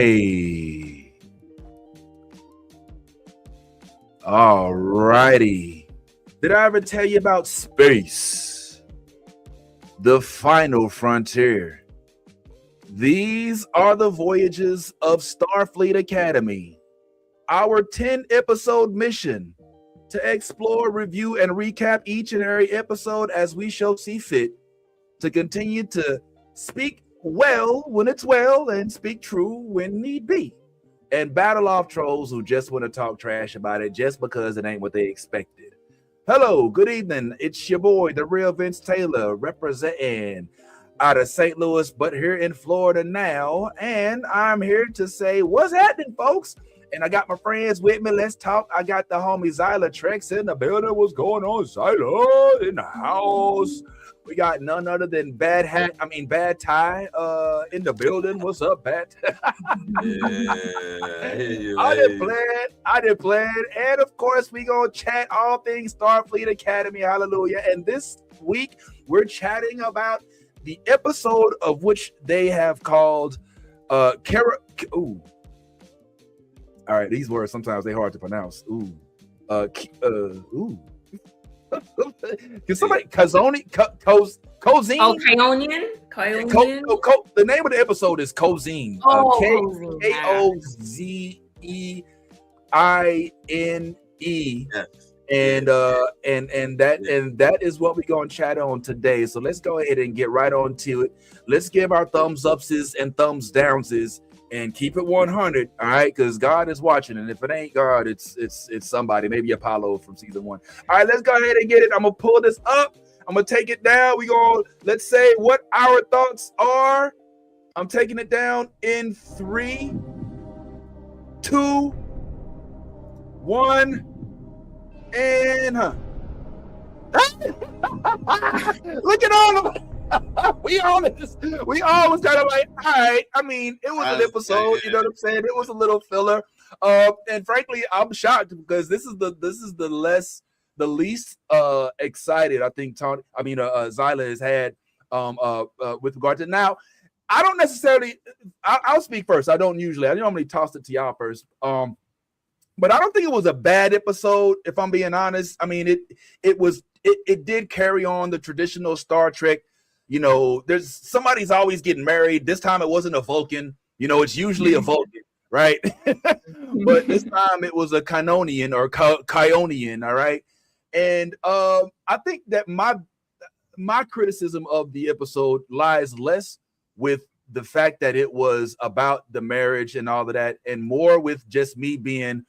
Hey, all righty. Did I ever tell you about space? The final frontier. These are the voyages of Starfleet Academy. Our 10-episode mission to explore, review, and recap each and every episode as we shall see fit, to continue to speak well when it's well and speak true when need be, and battle off trolls who just want to talk trash about it just because it ain't what they expected. Hello, good evening. It's your boy, the real Vince Taylor, representing out of St. Louis, but here in Florida now. And I'm here to say, what's happening, folks? And I got my friends with me. Let's talk. I got the homie Zyla Trex in the building. What's going on, Zyla? In the house. We got none other than Bad Tie in the building. What's up, Bat? I didn't plan. And of course, we gonna chat all things Starfleet Academy. Hallelujah. And this week, we're chatting about the episode of which they have called Ooh. All right, these words sometimes they're hard to pronounce. Ooh. Ooh. Can somebody Cozine? Oh, Khionian? The name of the episode is Cozine. K-O-Z-E-I-N-E. Yes. And that is what we're gonna chat on today. So let's go ahead and get right on to it. Let's give our thumbs upses and thumbs downses and keep it 100. All right, because God is watching, and if it ain't God, it's somebody, maybe Apollo from season 1. All right, let's go ahead and get it. I'm gonna pull this up. I'm gonna take it down. Let's say what our thoughts are. I'm taking it down in 3, 2, 1. And look at all of it. We all was kind of like, all right. I mean, it was an episode, you know what I'm saying? It was a little filler. And frankly, I'm shocked because this is the least excited I think Zyla has had with regard to now. I don't necessarily I'll speak first. I normally toss it to y'all first. But I don't think it was a bad episode, if I'm being honest. I mean, it did carry on the traditional Star Trek. You know, somebody's always getting married. This time it wasn't a Vulcan. You know, it's usually a Vulcan, right? But this time it was a Khionian or Khionian, all right? And I think that my criticism of the episode lies less with the fact that it was about the marriage and all of that, and more with just me being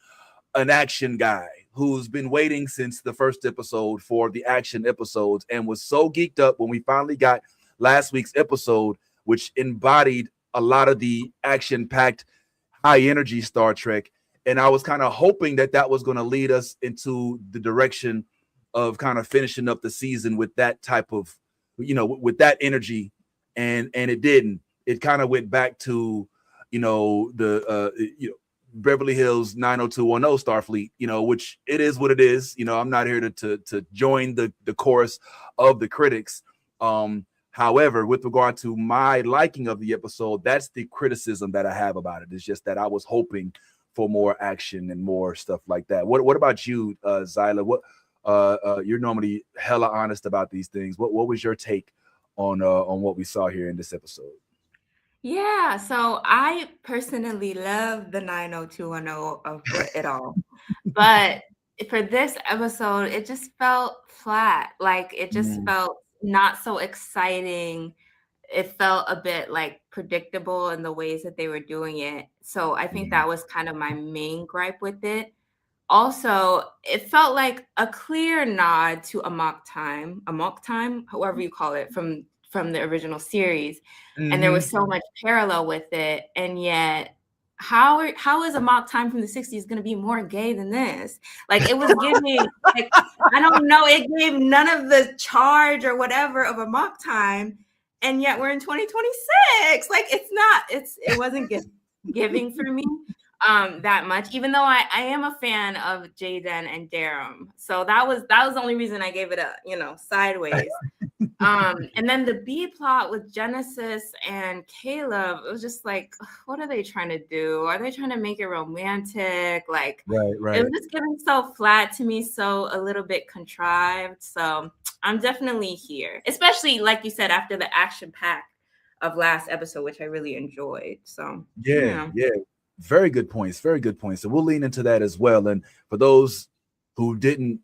an action guy who's been waiting since the first episode for the action episodes and was so geeked up when we finally got last week's episode, which embodied a lot of the action-packed, high-energy Star Trek. And I was kind of hoping that was going to lead us into the direction of kind of finishing up the season with that type of, with that energy. And it didn't. It kind of went back to, Beverly Hills 90210 Starfleet, which it is what it is. I'm not here to join the chorus of the critics. However, with regard to my liking of the episode, that's the criticism that I have about it. It's just that I was hoping for more action and more stuff like that. What about you, Zyla? What you're normally hella honest about these things. What was your take on what we saw here in this episode? Yeah, so I personally love the 90210 of it all. But for this episode, it just felt flat. Like it just felt not so exciting. It felt a bit like predictable in the ways that they were doing it. So I think that was kind of my main gripe with it. Also, it felt like a clear nod to Amok Time, however you call it, from the original series. And there was so much parallel with it. And yet, how is Amok Time from the 60s going to be more gay than this? Like, it was giving, like, I don't know, it gave none of the charge or whatever of Amok Time. And yet we're in 2026. Like, it wasn't giving for me that much, even though I am a fan of Jaden and Darum. So that was the only reason I gave it a, sideways. And then the B plot with Genesis and Caleb, it was just like, what are they trying to do? Are they trying to make it romantic? Like, right. It was just getting so flat to me, so a little bit contrived. So I'm definitely here, especially like you said, after the action pack of last episode, which I really enjoyed. So yeah. Very good points. Very good points. So we'll lean into that as well. And for those who didn't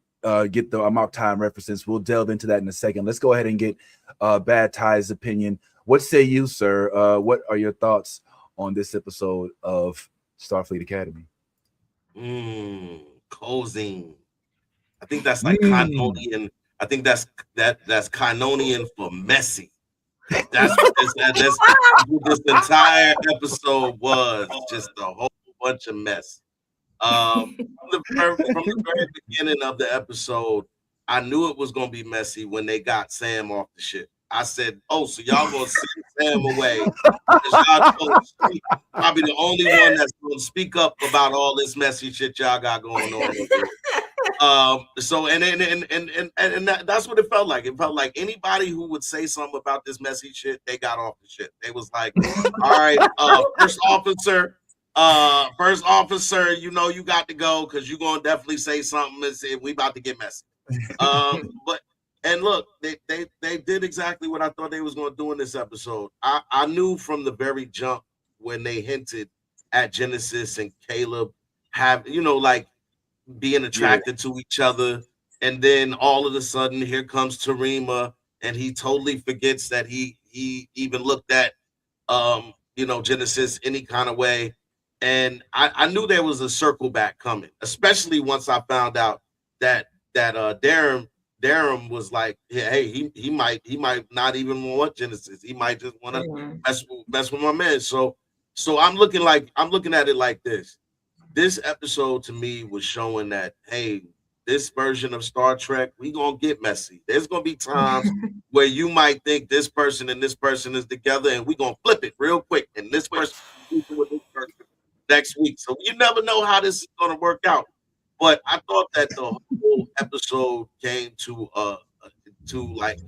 get the Amok Time references, we'll delve into that in a second. Let's go ahead and get Bad Ty's opinion. What say you, sir? What are your thoughts on this episode of Starfleet Academy? Cozine. I think that's like Khionian. I think that's Khionian for messy. That's what this entire episode was, just a whole bunch of mess. From the very beginning of the episode, I knew it was gonna be messy when they got Sam off the ship. I said, "Oh, so y'all gonna send Sam away? Y'all probably the only one that's gonna speak up about all this messy shit y'all got going on." So that's what it felt like. It felt like anybody who would say something about this messy shit, they got off the ship. They was like, "All right, first officer, you know you got to go because you're gonna definitely say something and say we about to get messy." And look, they did exactly what I thought they was gonna do in this episode. I knew from the very jump when they hinted at Genesis and Caleb like being attracted to each other, and then all of a sudden here comes Tarima, and he totally forgets that he even looked at Genesis any kind of way. And I knew there was a circle back coming, especially once I found out that Darren was like, hey, he might not even want Genesis. He might just want to mess with my man. So I'm looking at it like this. This episode to me was showing that, hey, this version of Star Trek, we gonna get messy. There's gonna be times where you might think this person and this person is together, and we gonna flip it real quick, and this person with this person next week. So you never know how this is gonna work out. But I thought that the whole episode came to like,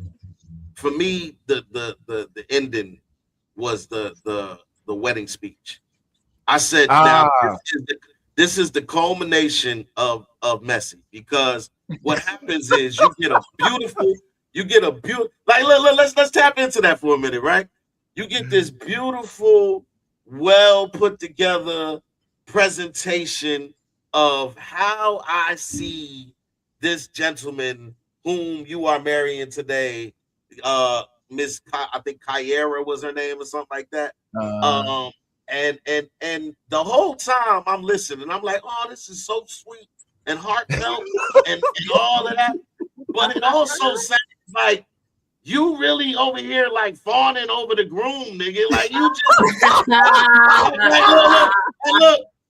for me, the ending was the wedding speech. I said, now this is the culmination of messy, because what happens is you get a beautiful like let's tap into that for a minute, right? You get this beautiful, well put together presentation of how I see this gentleman whom you are marrying today, Miss I think Kyera was her name or something like that. And the whole time I'm listening, I'm like, oh, this is so sweet and heartfelt and all of that. But it also sounds like you really over here like fawning over the groom, nigga. Like you just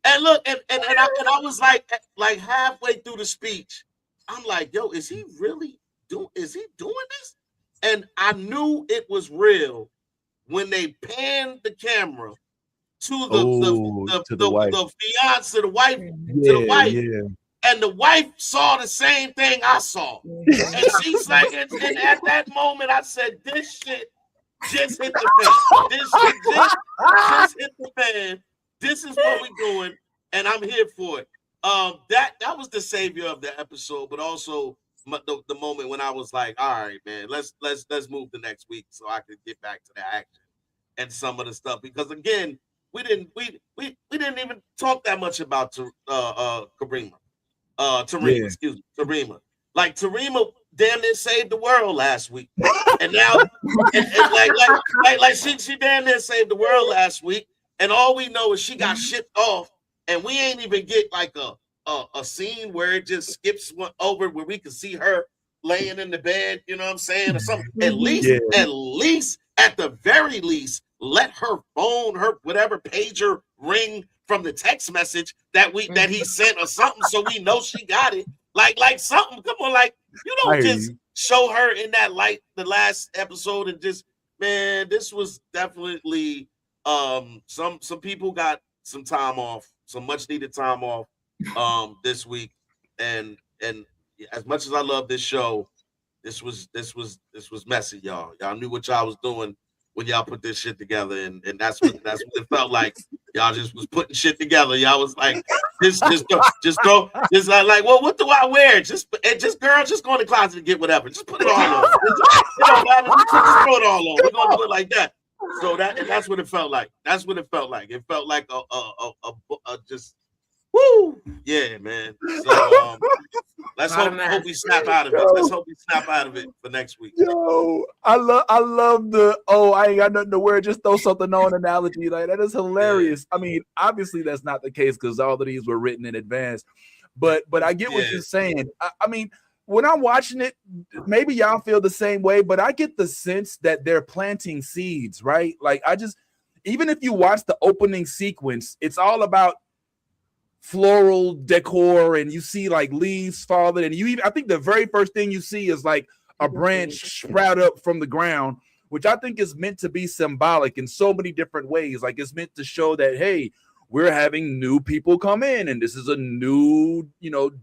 and I was like halfway through the speech, I'm like, yo, is he doing this? And I knew it was real when they panned the camera to the wife, the fiance, the wife, to the wife. Yeah. And the wife saw the same thing I saw. And she's like, and at that moment, I said, this shit just hit the fan. This shit just hit the fan. This is what we're doing, and I'm here for it. That was the savior of the episode, but also the moment when I was like, all right, man, let's move the next week so I can get back to the action and some of the stuff. Because again, we didn't even talk that much about Tarima. Tarima. Like Tarima damn near saved the world last week, and now like she damn near saved the world last week, and all we know is she got shipped off, and we ain't even get like a scene where it just skips over where we can see her laying in the bed, you know what I'm saying, or something. At least, at the very least, let her phone, her whatever pager ring from the text message that he sent or something, so we know she got it. Like something. Come on, like you don't just show her in that light the last episode and just, man, this was definitely some people got some time off, some much needed time off this week, and as much as I love this show, this was messy, y'all. Y'all knew what y'all was doing when y'all put this shit together, and that's what it felt like. Y'all just was putting shit together. Y'all was like, just like, well, what do I wear? Just girl, just go in the closet and get whatever. Just put it all on. Just throw it all on. We're gonna do it like that. So that's what it felt like. That's what it felt like. It felt like a just woo, yeah, man. So let's hope we snap out of it. Let's hope we snap out of it for next week. Yo, I love the I ain't got nothing to wear, just throw something on analogy. Like that is hilarious. Yeah. I mean, obviously that's not the case because all of these were written in advance. But I get what you're saying. I mean, when I'm watching it, maybe y'all feel the same way, but I get the sense that they're planting seeds, right? Like even if you watch the opening sequence, it's all about floral decor, and you see like leaves falling, and I think the very first thing you see is like a branch sprout up from the ground, which I think is meant to be symbolic in so many different ways. Like it's meant to show that, hey, we're having new people come in, and this is a new,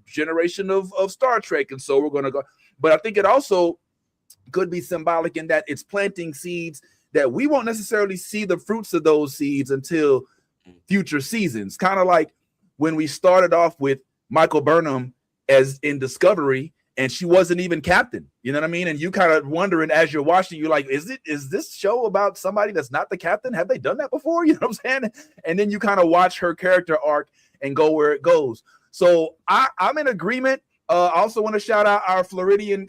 generation of Star Trek, and so we're going to go. But I think it also could be symbolic in that it's planting seeds that we won't necessarily see the fruits of those seeds until future seasons. Kind of like when we started off with Michael Burnham as in Discovery, and she wasn't even captain, you know what I mean? And you kind of wondering as you're watching, you're like, is this show about somebody that's not the captain? Have they done that before? You know what I'm saying? And then you kind of watch her character arc and go where it goes. So I'm in agreement. I also want to shout out our Floridian.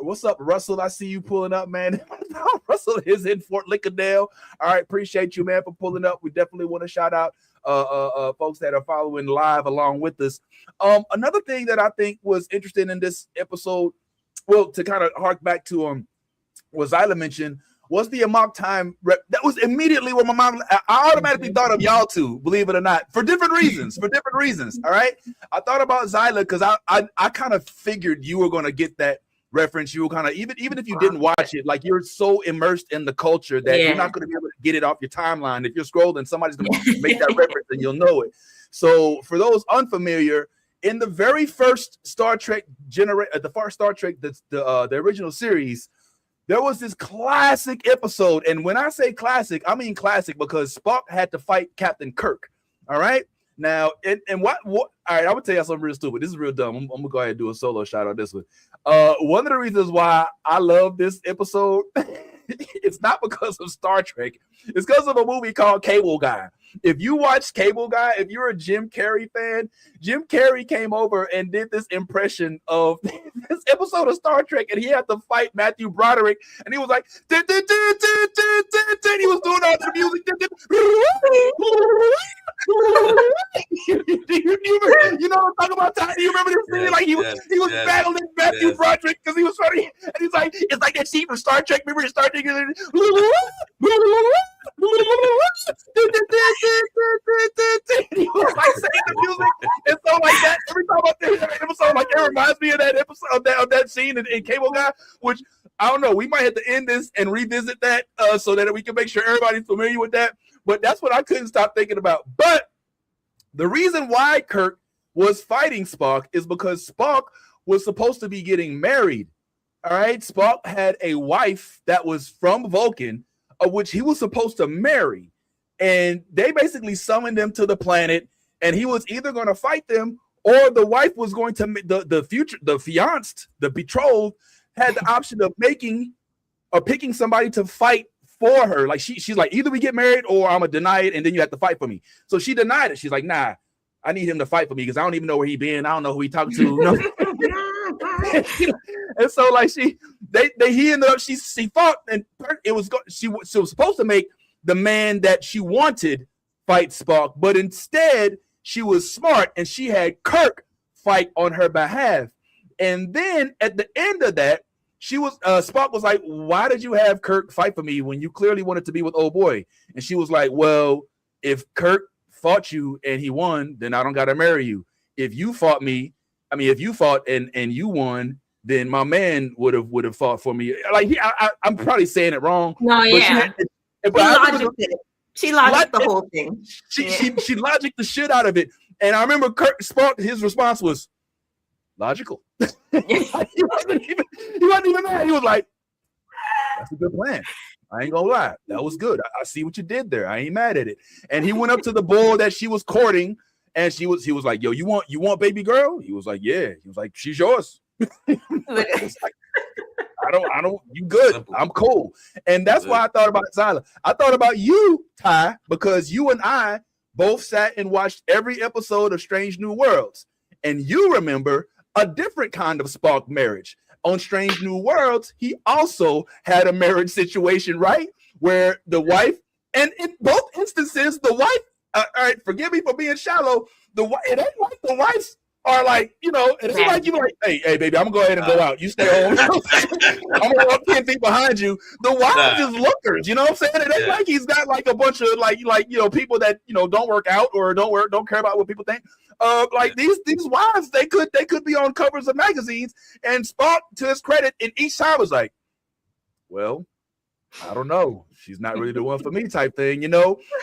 What's up, Russell? I see you pulling up, man. Russell is in Fort Lauderdale. All right, appreciate you, man, for pulling up. We definitely want to shout out folks that are following live along with us. Another thing that I think was interesting in this episode, well, to kind of hark back to what Zyla mentioned, was the Amok Time that was immediately where I automatically thought of y'all two, believe it or not, for different reasons. All right, I thought about Zyla because I kind of figured you were going to get that reference. You were kind of even if you didn't watch it, like you're so immersed in the culture that you're not going to be able to get it off your timeline. If you're scrolling, somebody's going to make that reference and you'll know it. So for those unfamiliar, in the very first Star Trek the original series, there was this classic episode, and when I say classic, I mean classic because Spock had to fight Captain Kirk. All right. Now, and what? All right, I would tell you something real stupid. This is real dumb. I'm gonna go ahead and do a solo shot on this one. One of the reasons why I love this episode, it's not because of Star Trek. It's because of a movie called Cable Guy. If you watch Cable Guy, if you're a Jim Carrey fan, Jim Carrey came over and did this impression of this episode of Star Trek, and he had to fight Matthew Broderick, and he was like, he was doing all the music. You know what I'm talking about? Do you remember this scene? Like he was battling Matthew Broderick because he was trying to, and he's like, it's like that scene from Star Trek. Remember Star Trek? He was like saying the music and so like that. Every time I think that episode, like it reminds me of that episode of that scene in Cable Guy, which I don't know. We might have to end this and revisit that so that we can make sure everybody's familiar with that. But that's what I couldn't stop thinking about. But the reason why Kirk was fighting Spock is because Spock was supposed to be getting married. All right. Spock had a wife that was from Vulcan, of which he was supposed to marry. And they basically summoned them to the planet, and he was either going to fight them or the wife was going to, the fiancé, the betrothed, had the option of making or picking somebody to fight for her. Like she's like, either we get married or I'm gonna deny it, and then you have to fight for me. So she denied it. She's like, nah, I need him to fight for me because I don't even know where he been. I don't know who he talking to. No. And so like he ended up, she fought, and she was supposed to make the man that she wanted fight Spock, but instead she was smart and she had Kirk fight on her behalf. And then at the end of that, she was Spock was like, why did you have Kirk fight for me when you clearly wanted to be with old boy? And she was like, well, if Kirk fought you and he won, then I don't gotta marry you. If you fought and you won, then my man would have fought for me. Like I'm probably saying it wrong. No, yeah. She logicked the whole thing. She logicked the shit out of it. And I remember Spock, his response was, logical. he wasn't even mad. He was like, that's a good plan. I ain't gonna lie. That was good. I see what you did there. I ain't mad at it. And he went up to the bull that she was courting, and he was like, yo, you want baby girl? He was like, yeah. He was like, she's yours. Like, I don't, you good. Simple. I'm cool. And that's why I thought about Zyla. I thought about you, Ty, because you and I both sat and watched every episode of Strange New Worlds. And you remember a different kind of spark marriage. On Strange New Worlds, he also had a marriage situation, right? Where the wife, and in both instances, the wife, all right, forgive me for being shallow, it ain't like the wives are like, it ain't like you like, hey, baby, I'm gonna go ahead and go out. You stay home. I'm gonna walk 10 feet behind you. The wives is lookers, you know what I'm saying? It ain't like he's got like a bunch of like people that don't work out or don't care about what people think. These wives, they could be on covers of magazines, and Spock, to his credit, in each time was like, well, I don't know. She's not really the one for me type thing,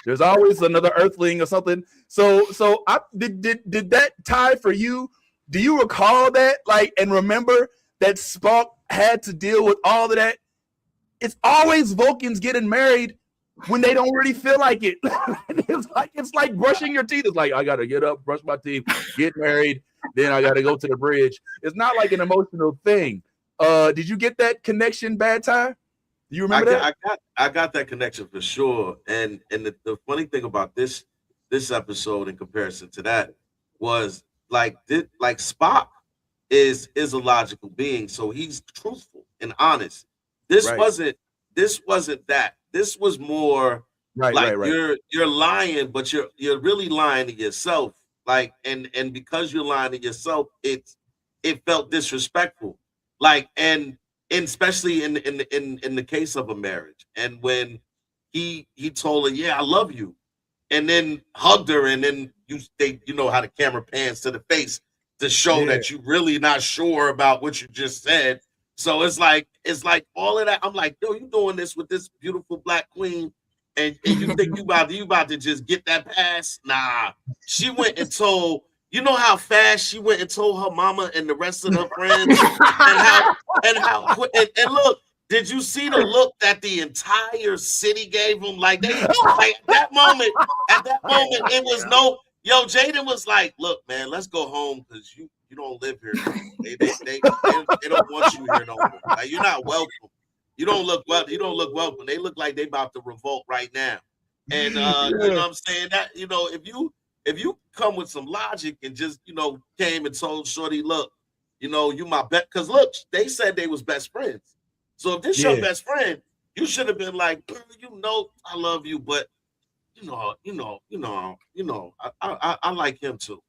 There's always another Earthling or something. So I did that tie for you? Do you recall that? And remember that Spock had to deal with all of that? It's always Vulcans getting married when they don't really feel like it. It's like brushing your teeth. It's like, I gotta get up, brush my teeth, get married, then I gotta go to the bridge. It's not like an emotional thing. Did you get that connection, Bad Time? Do you remember that? I got that connection for sure. And the funny thing about this episode in comparison to that was like Spock is a logical being, so he's truthful and honest. This wasn't that. This was more right. You're lying, but you're really lying to yourself. And because you're lying to yourself, it felt disrespectful. And especially in the case of a marriage. And when he told her, yeah, I love you, and then hugged her, and then you know how the camera pans to the face to show that you're really not sure about what you just said. So it's like all of that. I'm like, yo, you doing this with this beautiful black queen, and you think you about to just get that pass? Nah. She went and told, you know how fast she went and told her mama and the rest of her friends, and look, did you see the look that the entire city gave them? At that moment, it was Jaden was like, look, man, let's go home because you don't live here. They don't want you here no more. You're not welcome. You don't look welcome. They look like they about to revolt right now. And you know what I'm saying? That if you come with some logic and just came and told Shorty, look, you my best, because look, they said they was best friends. So if this your best friend, you should have been like, I love you, but I like him too.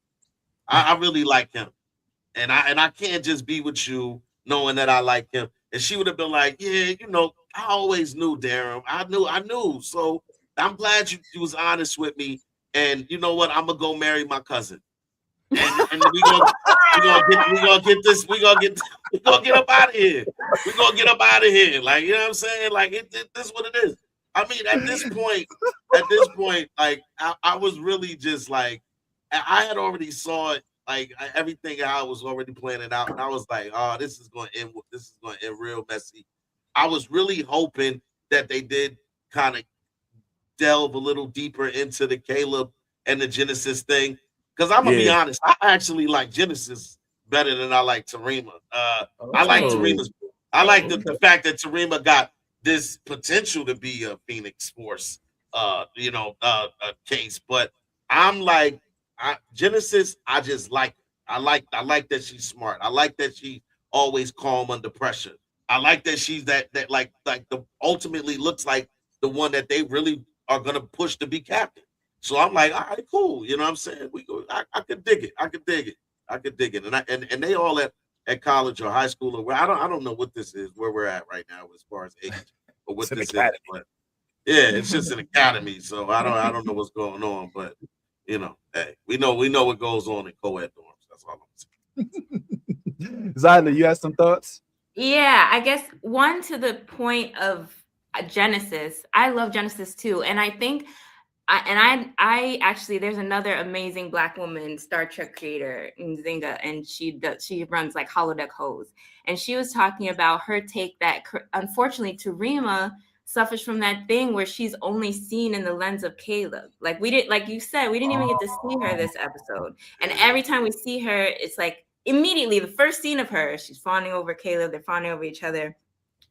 I really like him. And I can't just be with you knowing that I like him. And she would have been like, yeah, I always knew, Darren. I knew. So I'm glad you was honest with me. And you know what? I'm gonna go marry my cousin. And we gonna get up out of here. We're gonna get up out of here. You know what I'm saying? This is what it is. I mean, at this point, I was really just like, I had already saw it. Everything I was already planning out, and I was like, "Oh, this is going to end real messy." I was really hoping that they did kind of delve a little deeper into the Caleb and the Genesis thing, because I'm gonna be honest, I actually like Genesis better than I like Tarima. I like Tarima's. I like the fact that Tarima got this potential to be a Phoenix Force, case, but I'm like. Genesis, I just like it. I like that she's smart. I like that she's always calm under pressure. I like that she's that the ultimately looks like the one that they really are gonna push to be captain. So I'm like, all right, cool. You know what I'm saying? I could dig it. I could dig it. And they all at college or high school or where I don't know what this is, where we're at right now as far as age or what this is. But yeah, it's just an academy. So I don't know what's going on, but hey, we know what goes on in co-ed dorms. That's all I'm saying. Zyla, you have some thoughts? Yeah, I guess one to the point of Genesis. I love Genesis too, and I think I actually, there's another amazing Black woman Star Trek creator, Nzinga, and she runs like holodeck hose, and she was talking about her take that unfortunately Tarima suffers from that thing where she's only seen in the lens of Caleb. Like we didn't, like you said, we didn't even get to see her this episode, and every time we see her, it's like immediately the first scene of her, she's fawning over Caleb, they're fawning over each other.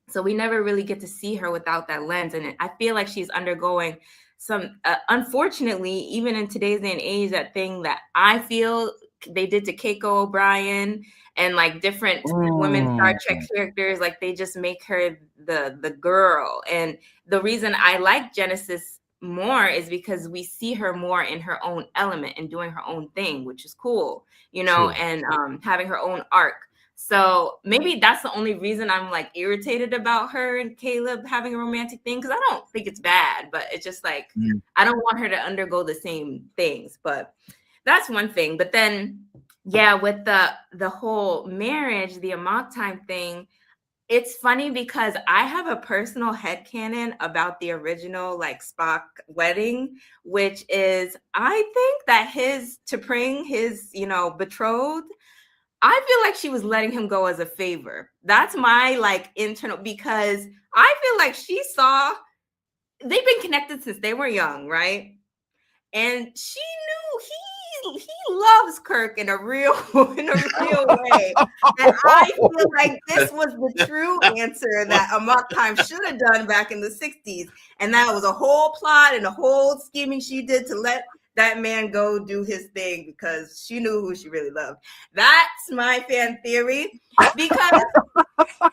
So we never really get to see her without that lens, and I feel like she's undergoing some unfortunately, even in today's day and age, that thing that I feel they did to Keiko O'Brien and like different women Star Trek characters, like they just make her the girl. And the reason I like Genesis more is because we see her more in her own element and doing her own thing, which is cool, you know, and having her own arc. So maybe that's the only reason I'm like irritated about her and Caleb having a romantic thing, because I don't think it's bad, but it's just like I don't want her to undergo the same things. But that's one thing. But then, yeah, with the whole marriage, the Amok time thing, it's funny because I have a personal headcanon about the original like Spock wedding, which is I think that T'Pring, his, you know, betrothed, I feel like she was letting him go as a favor. That's my like internal, because I feel like she saw they've been connected since they were young, right? And she knew he loves Kirk in a real way. And I feel like this was the true answer that Amok Time should have done back in the 60s. And that was a whole plot and a whole scheming she did to let that man go do his thing because she knew who she really loved. That's my fan theory, because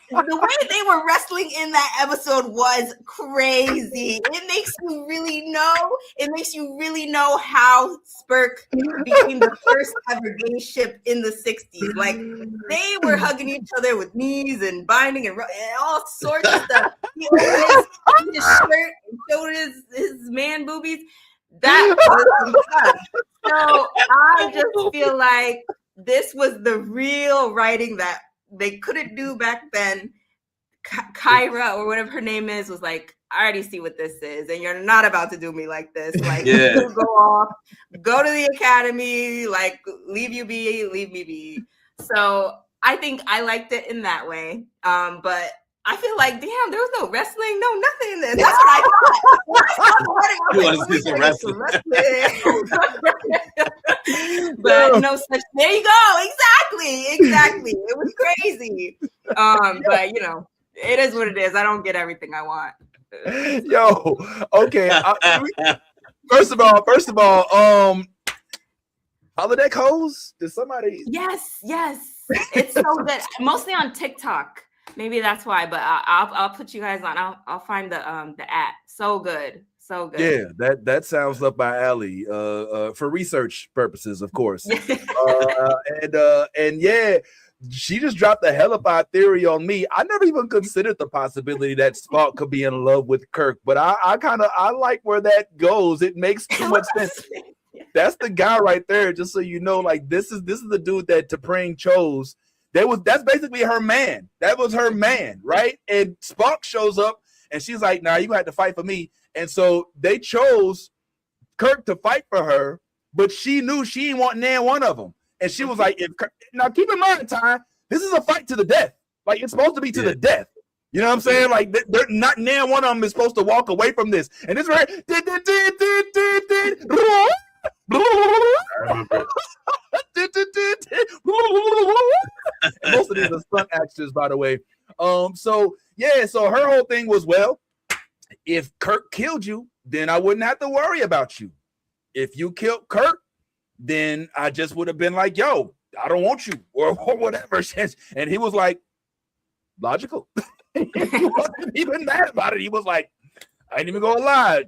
the way they were wrestling in that episode was crazy. It makes you really know how Spurk became the first ever gay ship in the 60s. Like they were hugging each other with knees and binding and all sorts of stuff. He opened his shirt and showed his man boobies. That was fun. So I just feel like this was the real writing that they couldn't do back then. Kyra, or whatever her name is, was like, I already see what this is, and you're not about to do me like this. Like, you go off, go to the academy, like, leave me be. So I think I liked it in that way. But I feel like, damn, there was no wrestling, no nothing in this. That's what I thought. But no such. There you go. Exactly. It was crazy. But you know, it is what it is. I don't get everything I want. Yo, okay. First of all, holodeck hose. Did somebody? Yes. It's so good. Mostly on TikTok. Maybe that's why, but I'll put you guys on. I'll find the app. So good. Yeah, that sounds up my alley. For research purposes, of course. And yeah, she just dropped the hellified theory on me. I never even considered the possibility that Spock could be in love with Kirk, but I like where that goes. It makes too much sense. That's the guy right there. Just so you know, like this is the dude that T'Pring chose. That's basically her man. That was her man, right? And Spock shows up and she's like, nah, you have to fight for me. And so they chose Kirk to fight for her, but she knew she didn't want near one of them. And she was like, now keep in mind, Ty, this is a fight to the death. Like it's supposed to be to the death. You know what I'm saying? Like they're not near one of them is supposed to walk away from this. And this right. Most of these are stunt actors, by the way. So her whole thing was, well, if Kirk killed you, then I wouldn't have to worry about you. If you killed Kirk, then I just would have been like, yo, I don't want you, or whatever. And he was like, logical. He wasn't even mad about it. He was like, I ain't even gonna lie,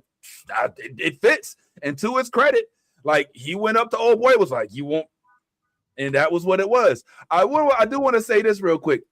it fits. And to his credit, like he went up to old boy, was like, you won't, and that was what it was. I do want to say this real quick.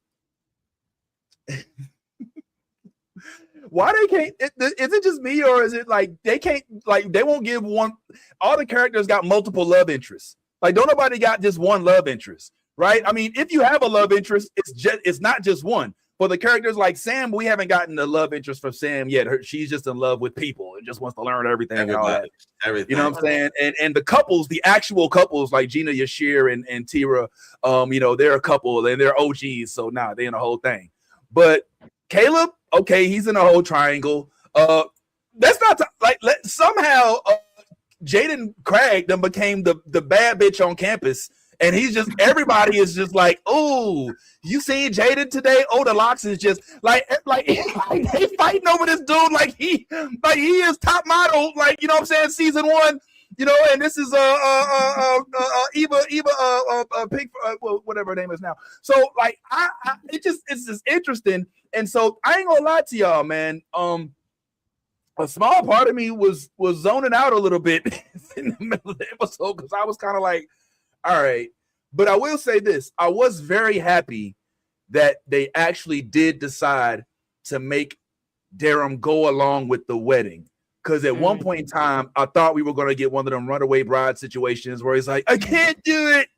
Why they can't? Is it just me, or is it like they can't? Like they won't give one. All the characters got multiple love interests. Like don't nobody got just one love interest, right? I mean, if you have a love interest, it's not just one. for the characters like Sam, we haven't gotten the love interest from Sam yet. She's just in love with people and just wants to learn everything and all that. Everything. You know what I'm saying? And the couples, the actual couples like Gina Yashir and Tira, they're a couple and they're OGs. So now they're in the whole thing. But Caleb, okay, he's in a whole triangle. That's not somehow Jaden Craig then became the bad bitch on campus, and he's just everybody is just like, oh, you seen Jaden today? Oh, the locks is just like they fighting over this dude like he is top model, like you know what I'm saying, season 1. And this is Eva Pink, whatever her name is now. So like it's just interesting, and so I ain't gonna lie to y'all, man. A small part of me was zoning out a little bit in the middle of the episode because I was kind of like, all right. But I will say this: I was very happy that they actually did decide to make Durham go along with the wedding. Because at one point in time, I thought we were going to get one of them runaway bride situations where he's like, I can't do it.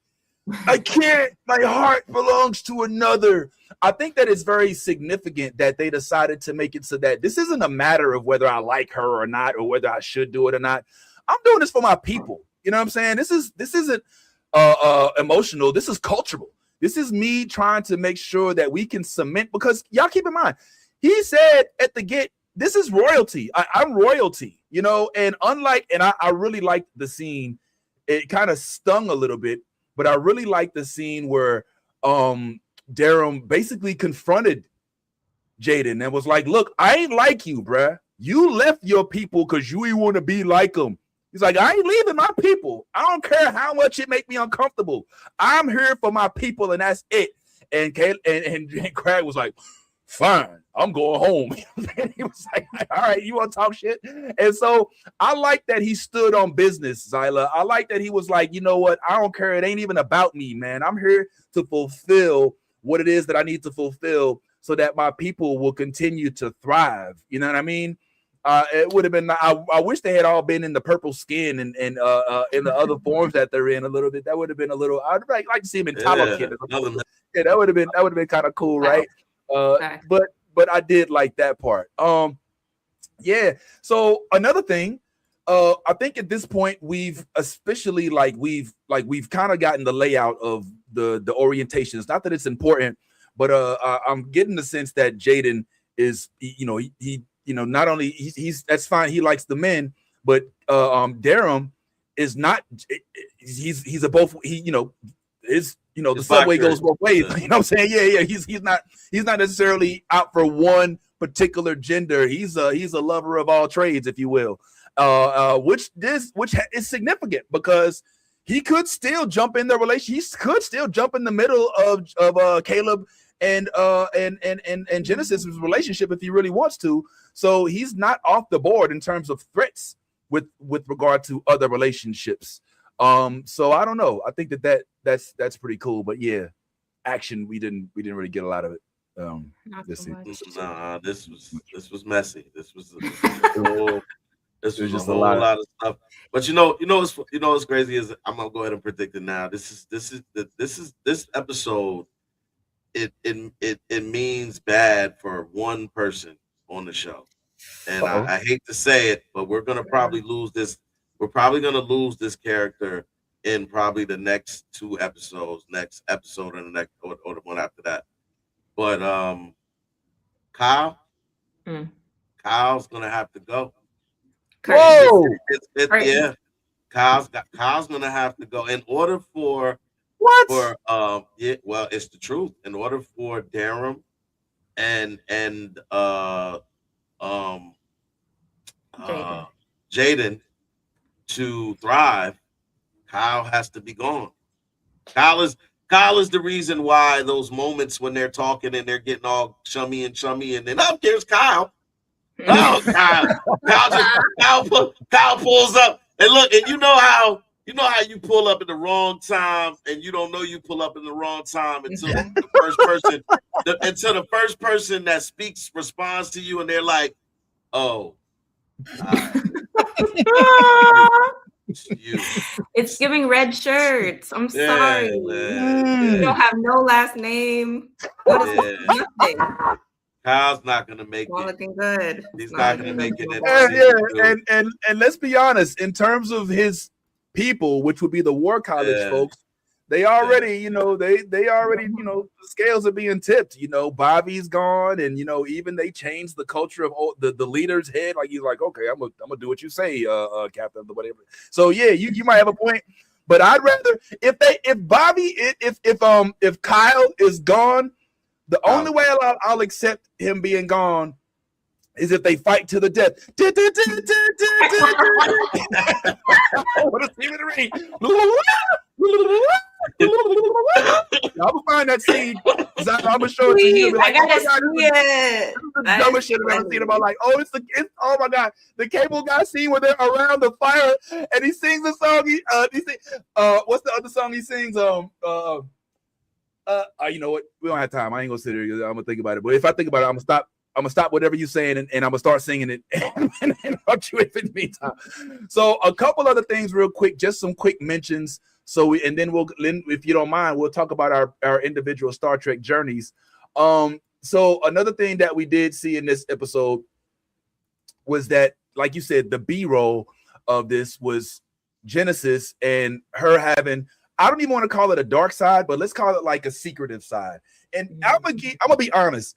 I can't. My heart belongs to another. I think that it's very significant that they decided to make it so that this isn't a matter of whether I like her or not, or whether I should do it or not. I'm doing this for my people. You know what I'm saying? This isn't emotional. This is cultural. This is me trying to make sure that we can cement, because y'all keep in mind, he said at the get, this is royalty. I'm royalty, and I really liked the scene. It kind of stung a little bit, but I really liked the scene where Durham basically confronted Jaden and was like, look, I ain't like you, bruh. You left your people because you ain't want to be like them. He's like, I ain't leaving my people. I don't care how much it make me uncomfortable. I'm here for my people, and that's it. And Craig was like, fine, I'm going home. And he was like, all right, you want to talk shit? And so I like that he stood on business, Zyla. I like that he was like, you know what? I don't care. It ain't even about me, man. I'm here to fulfill what it is that I need to fulfill so that my people will continue to thrive. You know what I mean? It would have been, I wish they had all been in the purple skin and in the other forms that they're in a little bit. That would have been a little, I'd like to see him in Talo Kid. Yeah, that would have been kind of cool, right? But I did like that part. Yeah. So another thing, I think at this point we've especially we've kind of gotten the layout of the orientations. Not that it's important, but I'm getting the sense that Jaden is, he not only he's that's fine. He likes the men, but Durham is not. He's a both. The subway goes both ways. You know what I'm saying? Yeah. He's not necessarily out for one particular gender. He's a lover of all trades, if you will. Which is significant because he could still jump in the relationship. He could still jump in the middle of Caleb and Genesis's relationship if he really wants to. So he's not off the board in terms of threats with regard to other relationships. So I don't know. I think that's pretty cool. But yeah, action we didn't really get a lot of it. This was messy. This was just a whole lot of stuff. But what's crazy is I'm gonna go ahead and predict it now. This episode. It means bad for one person on the show, and I hate to say it, but we're gonna probably lose this. We're probably gonna lose this character in probably the next 2 episodes, next episode and the next or the one after that. But Kyle's gonna have to go. Whoa! Yeah, Kyle's gonna have to go in order for. What? Well, it's the truth. In order for Durham and Jaden to thrive, Kyle has to be gone. Kyle is the reason why those moments when they're talking and they're getting all chummy, and then up there's Kyle. Oh, Kyle pulls up and look, and you know how you pull up at the wrong time, and you don't know you pull up in the wrong time until the first person that speaks responds to you, and they're like, "Oh, It's giving red shirts. I'm sorry. You don't have no last name. What is nothing? Kyle's not gonna make it. Looking good. He's not gonna make it. And let's be honest, in terms of his people, which would be the War College folks, they already, you know, they already, you know, the scales are being tipped. You know, Bobby's gone, and you know, even they changed the culture of the leader's head. Like he's like, okay, I'm gonna do what you say, Captain, whatever. So yeah, you might have a point, but I'd rather if Kyle is gone, the only way I'll accept him being gone is if they fight to the death. What a scene in the ring. I'm gonna find that scene. I'm gonna show it to you. Like, I gotta see it. The dumbest shit I've ever seen about. Like, it's oh my god, the cable guy scene where they're around the fire and he sings a song. He sings, what's the other song he sings? You know what? We don't have time. I ain't gonna sit here. I'm gonna think about it. But if I think about it, I'm gonna stop whatever you're saying and I'm gonna start singing it and interrupt you if it means time. So a couple other things real quick, just some quick mentions. So then we'll, if you don't mind, we'll talk about our individual Star Trek journeys. So another thing that we did see in this episode was that, like you said, the B-roll of this was Genesis and her having, I don't even want to call it a dark side, but let's call it like a secretive side. And I'm gonna be honest.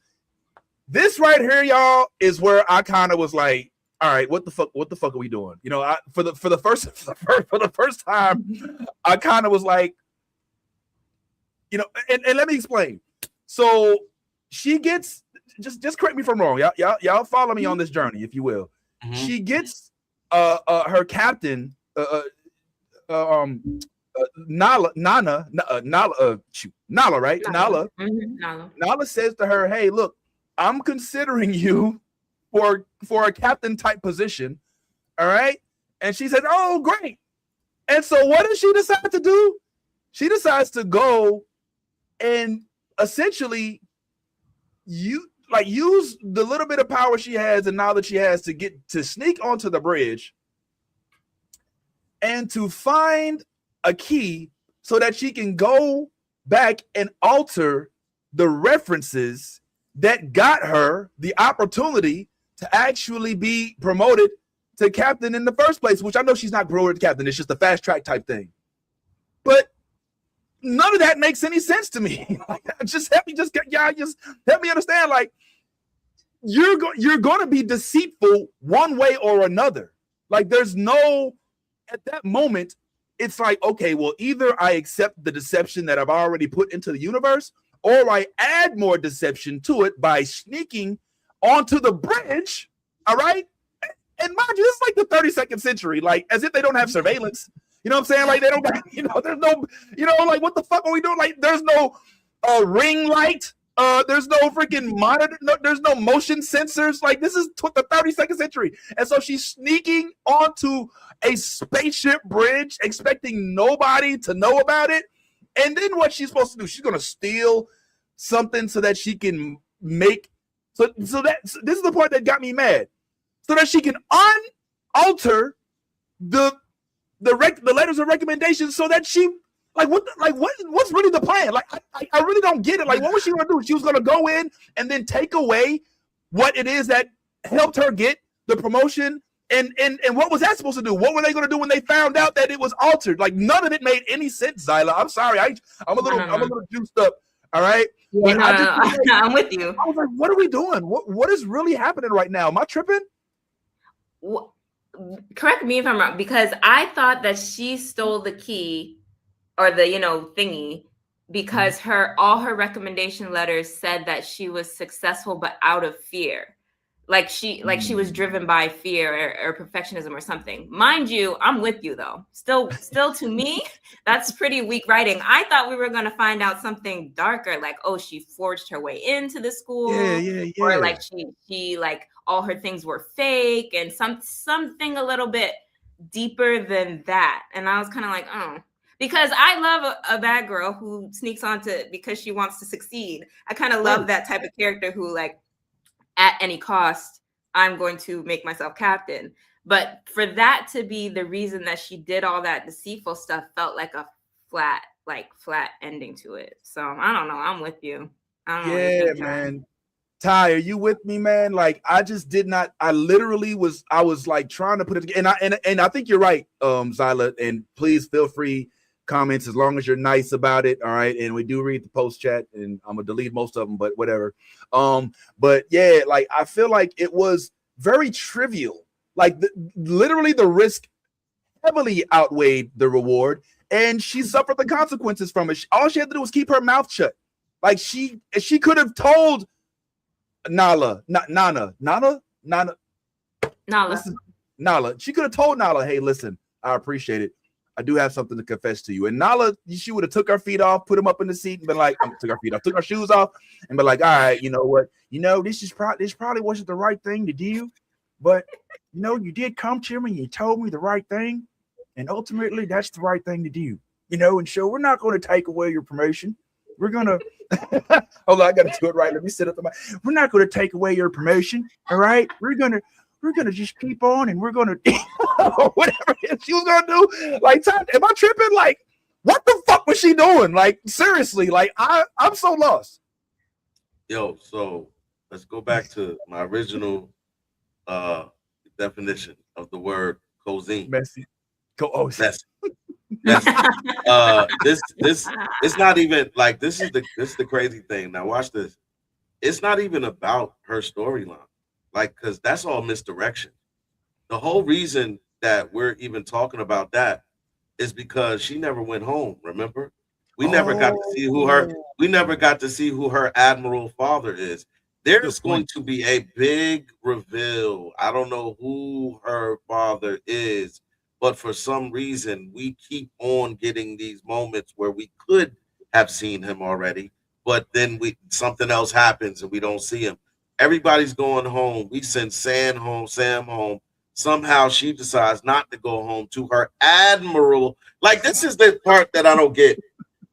This right here, y'all, is where I kind of was like, all right, what the fuck are we doing? You know, for the first time, I kind of was like, you know, and let me explain. So she gets, just correct me if I'm wrong. Y'all follow me on this journey, if you will. Mm-hmm. She gets her captain, Nala, right? Nala. Nala. Mm-hmm. Nala says to her, hey, look, I'm considering you for a captain type position. All right. And she said, oh, great. And so what does she decide to do? She decides to go and essentially use the little bit of power she has and knowledge she has to sneak onto the bridge and to find a key so that she can go back and alter the references that got her the opportunity to actually be promoted to captain in the first place, which I know she's not promoted to captain. It's just a fast track type thing. But none of that makes any sense to me. Just help me understand. Like, you're going to be deceitful one way or another. Like, there's no, at that moment, it's like, okay, well, either I accept the deception that I've already put into the universe, or I add more deception to it by sneaking onto the bridge. All right. And mind you, this is like the 32nd century, like as if they don't have surveillance. You know what I'm saying? Like they don't got, there's no, like what the fuck are we doing? Like there's no ring light. There's no freaking monitor. No, there's no motion sensors. Like this is the 32nd century. And so she's sneaking onto a spaceship bridge, expecting nobody to know about it. And then what she's supposed to do? She's going to steal something so that she can make. So this is the part that got me mad. So that she can unalter the letters of recommendation so that she what's really the plan? Like I really don't get it. Like what was she gonna do? She was gonna go in and then take away what it is that helped her get the promotion. And what was that supposed to do? What were they gonna do when they found out that it was altered? Like none of it made any sense, Zyla. I'm sorry. I'm a little juiced up. All right. Yeah, I'm with you. I was like, what are we doing? What is really happening right now? Am I tripping? Correct me if I'm wrong, because I thought that she stole the key or the thingy because all her recommendation letters said that she was successful but out of fear. Like she was driven by fear or perfectionism or something. Mind you, I'm with you though. Still to me, that's pretty weak writing. I thought we were going to find out something darker, like, oh, she forged her way into the school. Yeah. Or like she like all her things were fake and something a little bit deeper than that. And I was kind of like, oh, because I love a bad girl who sneaks onto because she wants to succeed. I kind of love that type of character who like, at any cost, I'm going to make myself captain. But for that to be the reason that she did all that deceitful stuff felt like a flat ending to it. So I don't know. I'm with you. I don't know what you think, man. Ty, are you with me, man? Like, I just did not. I literally was. I was like trying to put it together, and I think you're right, Zyla. And please feel free comments as long as you're nice about it. All right, and we do read the post chat, and I'm gonna delete most of them, but whatever. But yeah, like I feel like it was very trivial. Like literally, the risk heavily outweighed the reward, and she suffered the consequences from it. All she had to do was keep her mouth shut. Like she could have told Nala. She could have told Nala, hey, listen, I appreciate it. I do have something to confess to you. And Nala, she would have took her feet off, put them up in the seat, and been like, took her shoes off, and be like, all right, you know what? This probably wasn't the right thing to do, but you did come to me and you told me the right thing, and ultimately that's the right thing to do. And so we're not going to take away your promotion. We're gonna hold on, I gotta do it right. Let me sit up. We're not gonna take away your promotion, all right? We're gonna just keep on, and we're gonna whatever she was gonna do. Like, am I tripping? Like, what the fuck was she doing? Like, seriously, like I'm so lost. Yo, so let's go back to my original definition of the word cozine. Messy. Messy. Yes. This it's not even like this is the crazy thing. Now watch this. It's not even about her storyline, like, because that's all misdirection. The whole reason that we're even talking about that is because she never went home. Remember, we never got to see who her admiral father is. There's going to be a big reveal. I don't know who her father is. But for some reason, we keep on getting these moments where we could have seen him already, but then something else happens and we don't see him. Everybody's going home. We send Sam home. Somehow she decides not to go home to her admiral. Like, this is the part that I don't get.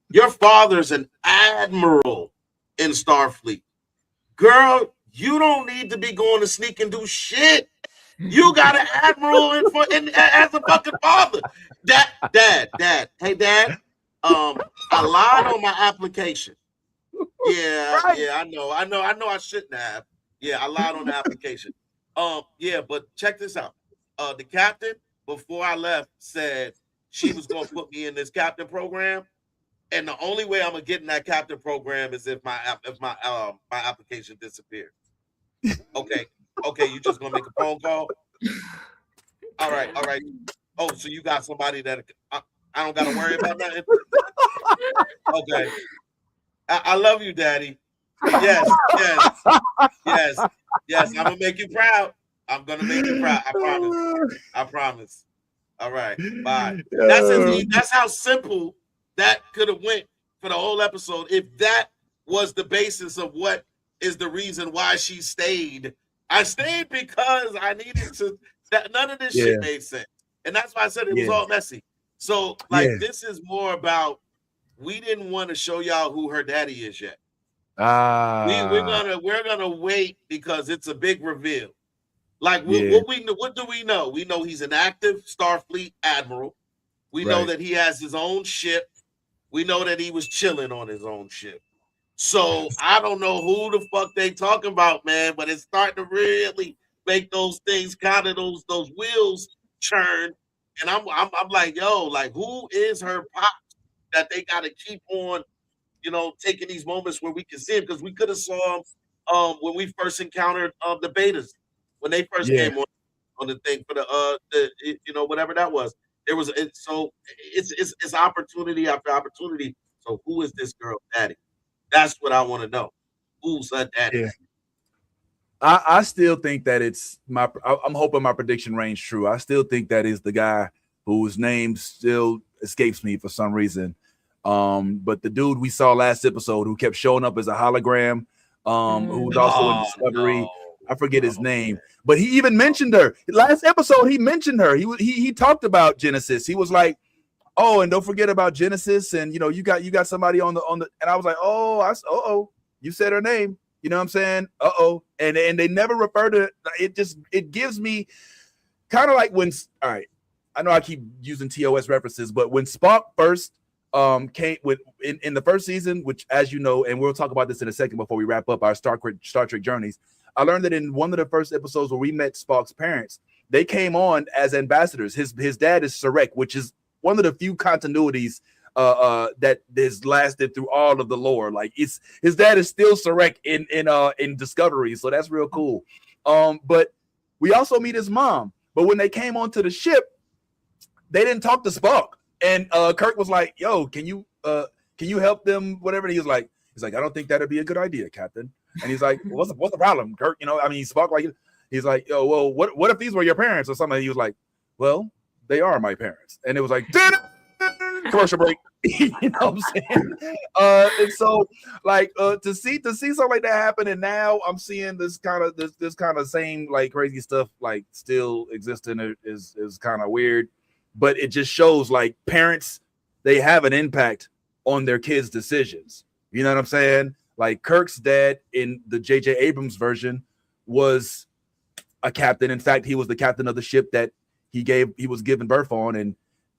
Your father's an admiral in Starfleet. Girl, you don't need to be going to sneak and do shit. You got an admiral as a fucking father. Dad. Hey, Dad. I lied on my application. Yeah, I know. I shouldn't have. Yeah, I lied on the application. Yeah, but check this out. The captain, before I left, said she was gonna put me in this captain program, and the only way I'm gonna get in that captain program is if my application disappears. Okay, you just gonna make a phone call? All right. Oh, so you got somebody that I don't gotta worry about nothing? Okay. I love you, Daddy. Yes. I'm gonna make you proud. I'm gonna make you proud. I promise. All right, bye. That's how simple that could have went for the whole episode if that was the basis of what is the reason why she stayed. I stayed because I needed to. That none of this shit made sense, and that's why I said it was all messy. So, this is more about we didn't want to show y'all who her daddy is yet. We're gonna wait because it's a big reveal. Like what do we know? We know he's an active Starfleet admiral. We know that he has his own ship. We know that he was chilling on his own ship. So I don't know who the fuck they talking about, man, but it's starting to really make those things kind of those wheels churn. And I'm like, yo, like, who is her pop that they got to keep on, taking these moments where we can see him? Because we could have saw him when we first encountered the betas when they first came on the thing for the whatever that was. It's opportunity after opportunity. So who is this girl daddy? That's what I want to know. Who's her daddy? Yeah. I still think that I'm hoping my prediction range true. I still think that is the guy whose name still escapes me for some reason. But the dude we saw last episode who kept showing up as a hologram, who's also in Discovery. I forget his name, but he even mentioned her. Last episode, he mentioned her. He talked about Genesis. He was like, "Oh, and don't forget about Genesis." And you got somebody on the. And I was like, "Oh, you said her name." You know what I'm saying? And they never refer to it. It gives me kind of like when, all right, I know I keep using TOS references, but when Spock first came with in the first season, which, as you know, and we'll talk about this in a second before we wrap up our Star Trek journeys, I learned that in one of the first episodes where we met Spock's parents, they came on as ambassadors. His dad is Sarek, which is one of the few continuities that has lasted through all of the lore. Like his dad is still Sarek in Discovery, so that's real cool. But we also meet his mom. But when they came onto the ship, they didn't talk to Spock. And Kirk was like, "Yo, can you help them? Whatever." And he's like, "I don't think that'd be a good idea, Captain." And he's like, "What's the problem, Kirk? You know, I mean, Spock like." He's like, "Yo, well, what if these were your parents or something?" He was like, "Well, they are my parents." And it was like, commercial break. You know what I'm saying? And so, like, to see something like that happen, and now I'm seeing this kind of same like crazy stuff like still existing is kind of weird. But it just shows like parents, they have an impact on their kids' decisions. You know what I'm saying? Like Kirk's dad in the J.J. Abrams version was a captain. In fact, he was the captain of the ship that he was given birth on. And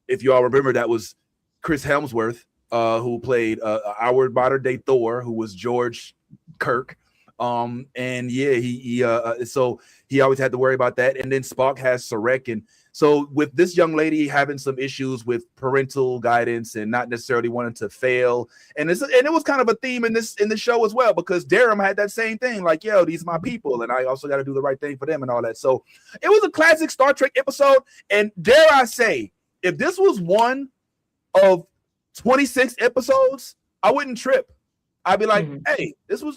if you all remember, that was Chris Hemsworth, who played our modern day Thor, who was George Kirk. And yeah, so he always had to worry about that. And then Spock has Sarek. And so with this young lady having some issues with parental guidance and not necessarily wanting to fail, and it was kind of a theme in the show as well, because Durham had that same thing, like, yo, these are my people, and I also got to do the right thing for them and all that. So it was a classic Star Trek episode. And dare I say, if this was one of 26 episodes, I wouldn't trip. I'd be like, hey, this was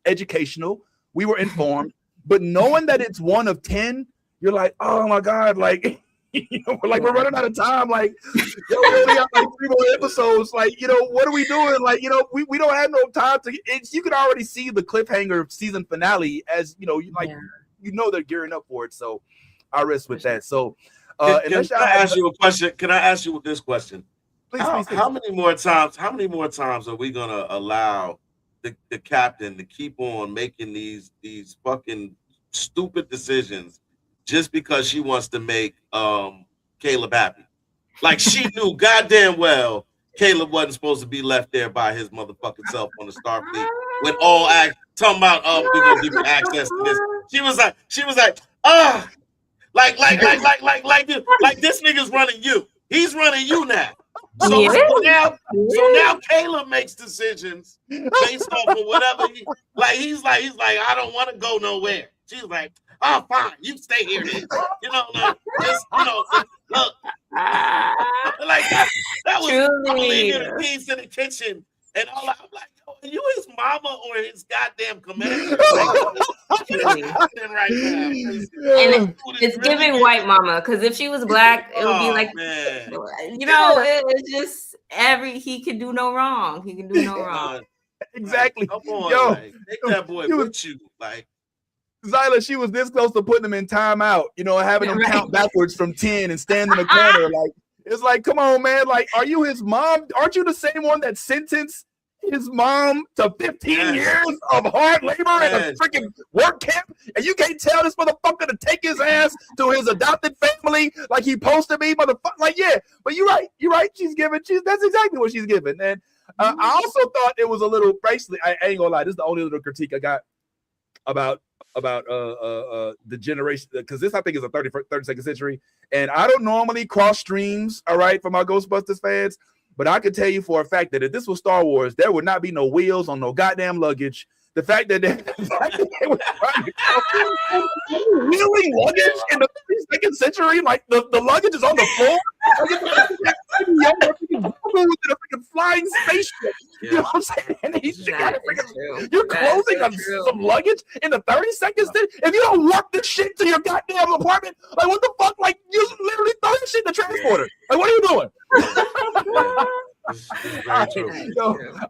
educational. We were informed, but knowing that it's one of 10. You're like, oh my God, like, we're running out of time. Like, we only got like 3 more episodes. Like, what are we doing? Like, we don't have no time to. You can already see the cliffhanger season finale as they're gearing up for it. So I rest with that. So, can I ask you a question? Can I ask you this question? Please. How many more times are we gonna allow the captain to keep on making these fucking stupid decisions just because she wants to make Caleb happy? Like, she knew goddamn well Caleb wasn't supposed to be left there by his motherfucking self on the Starfleet with all talking about we're gonna give you access to this. She was like, like this nigga's running you. He's running you now. So now Caleb makes decisions based off of whatever he's like, I don't want to go nowhere. She's like, oh, fine, you stay here then. Look. Like that was only in the keys to the kitchen. And all I'm like, yo, are you his mama or his goddamn commander? Right now. And it's giving really white mama, because if she was black, it would be like, man. It's just he can do no wrong. He can do no wrong. Exactly. Like, come on, take that boy with you. Like, Zyla, she was this close to putting him in timeout, having him count backwards from 10 and stand in the corner. Like, it's like, come on, man. Like, are you his mom? Aren't you the same one that sentenced his mom to 15 years of hard labor at a freaking work camp? And you can't tell this motherfucker to take his ass to his adopted family like he supposed to be, motherfucker. Like, yeah, but you're right. That's exactly what she's giving. And I also thought it was a little, basically, I ain't gonna lie, this is the only little critique I got about the generation, because this I think is a 32nd century, and I don't normally cross streams, all right, for my Ghostbusters fans, but I can tell you for a fact that if this was Star Wars, there would not be no wheels on no goddamn luggage. The fact that they were trying to wheeling luggage in the 32nd century, like the luggage is on the floor. With a freaking flying spaceship. You know what I'm saying? And you're closing some luggage in the 32nd century. If you don't walk this shit to your goddamn apartment, like, what the fuck? Like, you literally throw this shit in the transporter. Like, what are you doing? All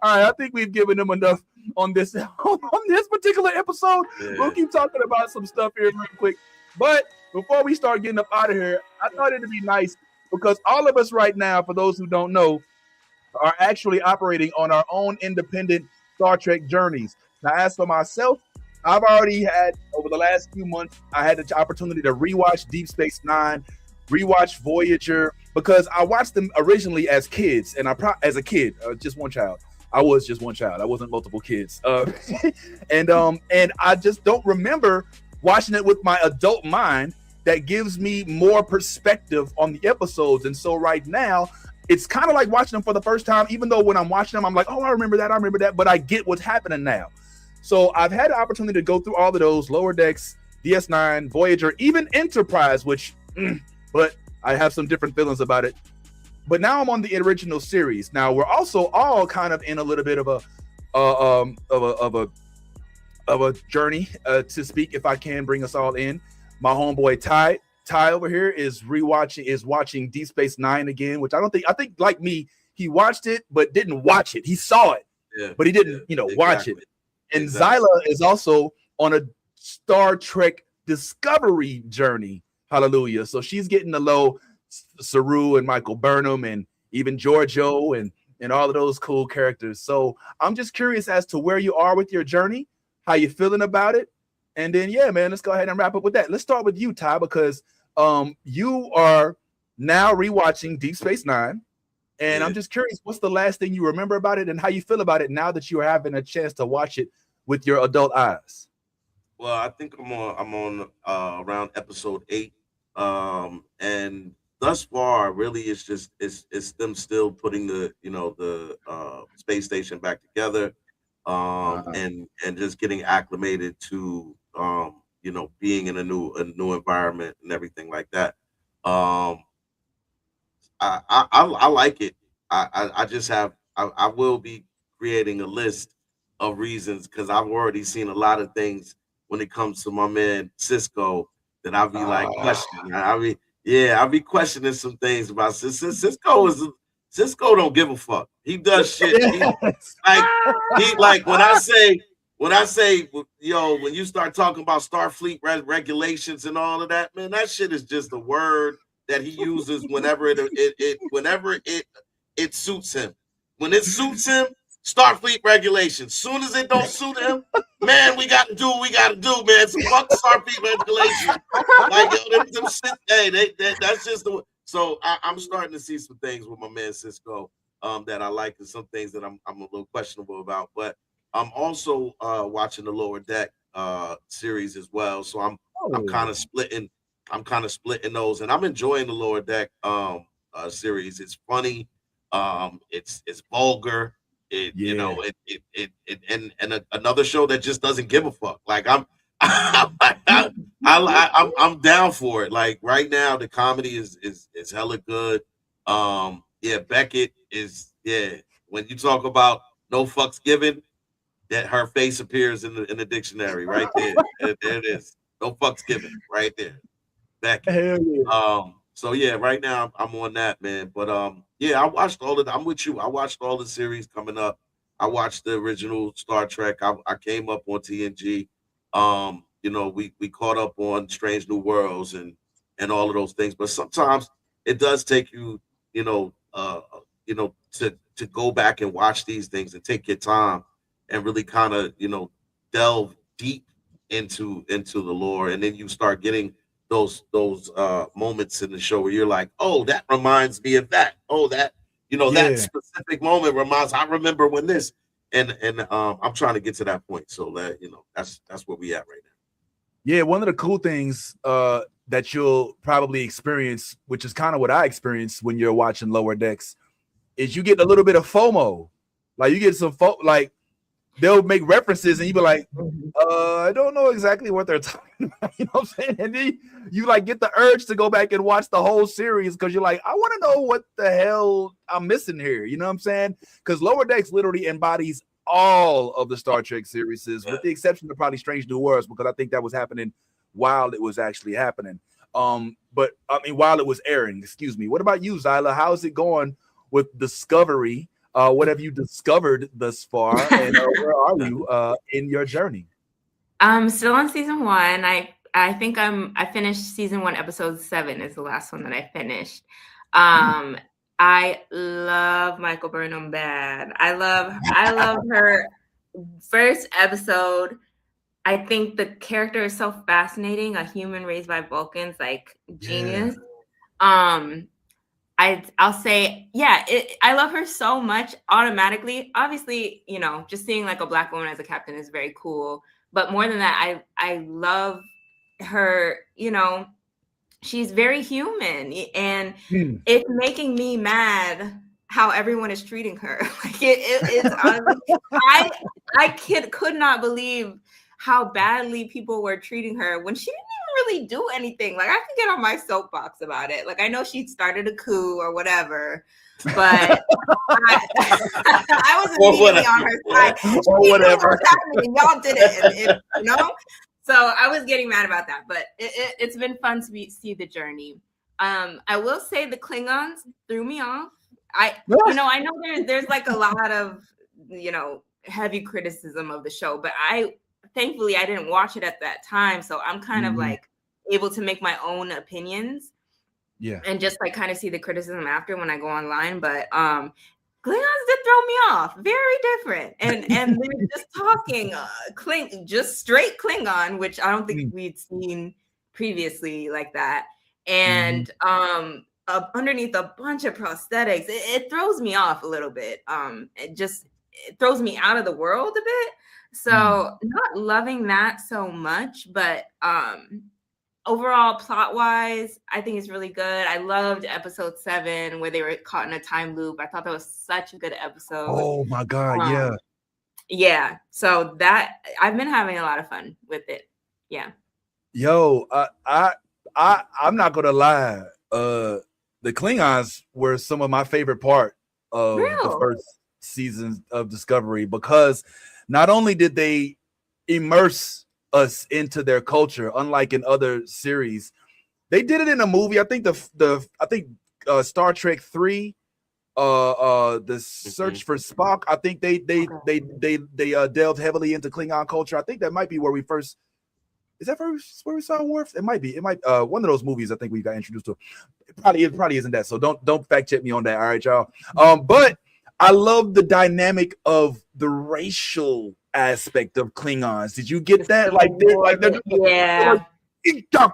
right, I think we've given them enough on this particular episode. We'll keep talking about some stuff here real quick. But before we start getting up out of here, I thought it'd be nice, because all of us right now, for those who don't know, are actually operating on our own independent Star Trek journeys. Now, as for myself, I've already had, over the last few months, I had the opportunity to rewatch Deep Space Nine, rewatch Voyager, because I watched them originally as kids, and as a kid, just one child. I was just one child. I wasn't multiple kids, and I just don't remember watching it with my adult mind that gives me more perspective on the episodes. And so right now, it's kind of like watching them for the first time, even though when I'm watching them, I'm like, oh, I remember that, but I get what's happening now. So I've had the opportunity to go through all of those, Lower Decks, DS9, Voyager, even Enterprise, but I have some different feelings about it. But now I'm on the original series. Now we're also all kind of in a little bit of a journey, to speak, if I can bring us all in. My homeboy Ty over here is watching Deep Space Nine again, which I think like me, he watched it but didn't watch it. He saw it, but he didn't, watch it. And Zyla is also on a Star Trek Discovery journey. Hallelujah! So she's getting to know Saru and Michael Burnham and even Giorgio and all of those cool characters. So I'm just curious as to where you are with your journey, how you feeling about it. And then, yeah, man, let's go ahead and wrap up with that. Let's start with you, Ty, because you are now rewatching Deep Space Nine. And I'm just curious, what's the last thing you remember about it and how you feel about it now that you're having a chance to watch it with your adult eyes? Well, I think I'm on around episode 8. And thus far, really, it's them still putting the space station back together, and just getting acclimated to being in a new environment and everything like that. I like it. I will be creating a list of reasons, because I've already seen a lot of things when it comes to my man Cisco that I'll be like questioning. I'll be questioning some things about Cisco. Cisco don't give a fuck. He does shit. When I say, when you start talking about Starfleet regulations and all of that, man, that shit is just a word that he uses whenever it suits him. When it suits him, Starfleet regulations. Soon as it don't suit him, man, we got to do what we got to do, man. So fuck Starfleet regulations. Them shit, hey, that's just the. So I'm starting to see some things with my man Cisco that I like, and some things that I'm a little questionable about. But I'm also watching the Lower Deck series as well. So I'm kind of splitting. I'm kind of splitting those, and I'm enjoying the Lower Deck series. It's funny. It's vulgar. Another show that just doesn't give a fuck. Like I'm down for it. Like right now, the comedy is hella good. Beckett is when you talk about no fucks given, that her face appears in the dictionary right there. There it is. No fucks given right there. Beckett. So right now I'm on that, man. But I watched all of. I'm with you. I watched all the series coming up. I watched the original Star Trek. I came up on TNG. We caught up on Strange New Worlds and all of those things. But sometimes it does take you, to go back and watch these things and take your time and really kind of, delve deep into the lore, and then you start getting those moments in the show where you're like, oh, that reminds me of that. Oh, that that specific moment I remember when this, and I'm trying to get to that point. So that that's where we at right now. Yeah, one of the cool things that you'll probably experience, which is kind of what I experienced when you're watching Lower Decks, is you get a little bit of FOMO. Like you get some like they'll make references and you be like, I don't know exactly what they're talking about. You know what I'm saying? And then you like get the urge to go back and watch the whole series because you're like, I want to know what the hell I'm missing here. You know what I'm saying? Because Lower Decks literally embodies all of the Star Trek series, with the exception of probably Strange New Worlds, because I think that was happening while it was actually happening. But I mean, while it was airing, excuse me. What about you, Zyla? How's it going with Discovery? What have you discovered thus far, and where are you in your journey? I'm still on season 1. I think I finished season 1, episode 7 is the last one that I finished. I love Michael Burnham bad. I love her first episode. I think the character is so fascinating. A human raised by Vulcans, like genius. I'll say, yeah, I love her so much automatically. Obviously, you know, just seeing like a Black woman as a captain is very cool. But more than that, I love her, you know, she's very human, and it's making me mad how everyone is treating her. Like it's honestly, I could not believe how badly people were treating her when she didn't even really do anything. Like I could get on my soapbox about it. Like I know she started a coup or whatever, but I was immediately on her side. Or whatever. Y'all did it, you know? So I was getting mad about that, but it's been fun to see the journey. I will say the Klingons threw me off. I know there's like a lot of, you know, heavy criticism of the show, but thankfully I didn't watch it at that time, so I'm kind of like able to make my own opinions. Yeah. And just like kind of see the criticism after when I go online, but Klingons did throw me off. Very different. And they're just talking just straight Klingon, which I don't think we'd seen previously like that. And underneath a bunch of prosthetics, it throws me off a little bit. It throws me out of the world a bit. So not loving that so much, but overall, plot-wise, I think it's really good. I loved episode 7 where they were caught in a time loop. I thought that was such a good episode. Oh my God, yeah. Yeah. So that I've been having a lot of fun with it. Yeah. Yo, I'm not gonna lie. The Klingons were some of my favorite part of the first seasons of Discovery, because not only did they immerse us into their culture, unlike in other series, they did it in a movie. I think Star Trek 3, the Search for Spock. I think they delved heavily into Klingon culture. I think that might be where we first. Is that where we saw Worf? It might be. It might one of those movies. I think we got introduced to. It probably isn't that. So don't fact check me on that. All right, y'all. But I love the dynamic of the racial aspect of Klingons. Did you get that? Like they're yeah. And they're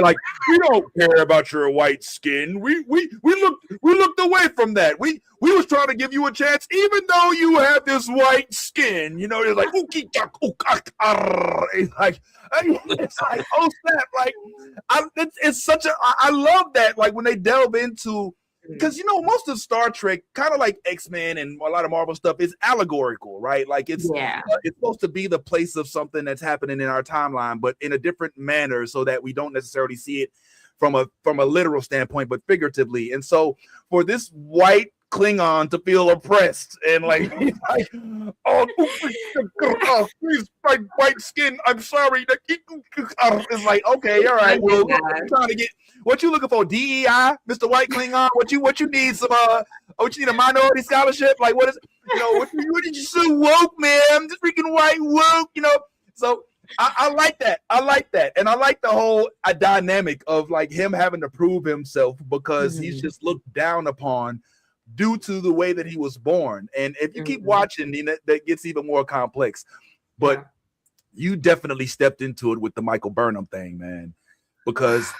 like, we don't care about your white skin. We looked away from that. We was trying to give you a chance, even though you have this white skin. You know, they're like, it's like, oh snap! Like, it's such a. I love that. Like when they delve into. Because, you know, most of Star Trek, kind of like X-Men and a lot of Marvel stuff, is allegorical, right? Like it's supposed to be the place of something that's happening in our timeline, but in a different manner, so that we don't necessarily see it from a literal standpoint, but figuratively. And so for this white Klingon to feel oppressed and like, please, my white skin, I'm sorry. It's like, okay, all right, well, I'm trying to get. What you looking for? DEI, Mr. White Klingon? What you need some what you need, a minority scholarship? Like what is, you know, what did you so woke, man? I'm just freaking white woke, you know. So I like that. I like that. And I like the whole dynamic of like him having to prove himself because he's just looked down upon due to the way that he was born. And if you keep watching, you know, that gets even more complex. But you definitely stepped into it with the Michael Burnham thing, man. Because